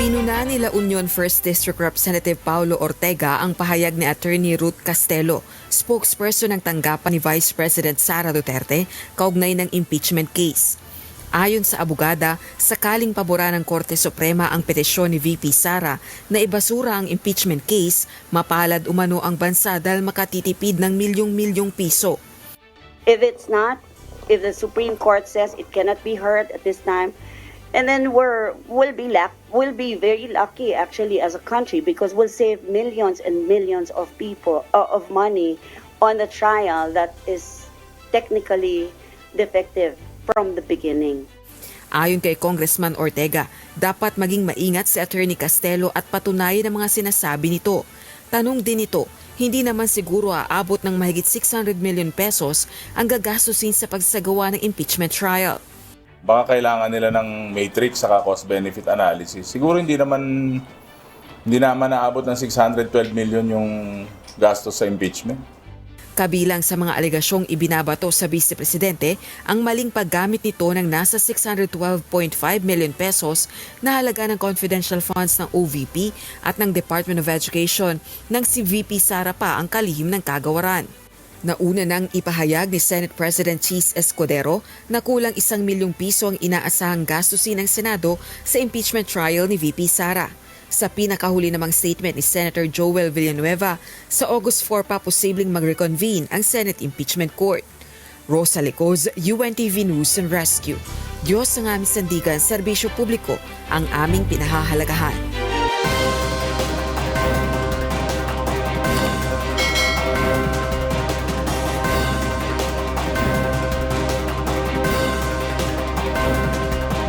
Pinuna ni La Union 1st District Representative Paulo Ortega ang pahayag ni Attorney Ruth Castelo, spokesperson ng tanggapan ni Vice President Sara Duterte, kaugnay ng impeachment case. Ayon sa abogada, sakaling pabora ng Korte Suprema ang petisyon ni VP Sara na ibasura ang impeachment case, mapalad umano ang bansa dahil makatitipid ng milyong-milyong piso. If it's not, if the Supreme Court says it cannot be heard at this time, and then we'll be very lucky actually as a country, because we'll save millions and millions of people of money on the trial that is technically defective from the beginning. Ayon kay Congressman Ortega, dapat maging maingat si Attorney Castelo at patunayan ang mga sinasabi nito. Tanong din ito, hindi naman siguro aabot ng mahigit 600 million pesos ang gagastusin sa pagsagawa ng impeachment trial. Baka kailangan nila ng matrix saka cost-benefit analysis. Siguro hindi naman naabot ng 612 million yung gastos sa impeachment. Kabilang sa mga alegasyong ibinabato sa Vice Presidente ang maling paggamit nito ng nasa 612.5 million pesos na halaga ng confidential funds ng OVP at ng Department of Education nang si VP Sara pa ang kalihim ng kagawaran. Nauna nang ipahayag ni Senate President Cheese Escudero na kulang 1 milyong piso ang inaasahang gastusin ng Senado sa impeachment trial ni VP Sara. Sa pinakahuli namang statement ni Senator Joel Villanueva, sa August 4 pa posibleng mag-reconvene ang Senate Impeachment Court. Rosa Licoz, UNTV News and Rescue. Diyos ang aming sandigan, serbisyo publiko ang aming pinahahalagahan.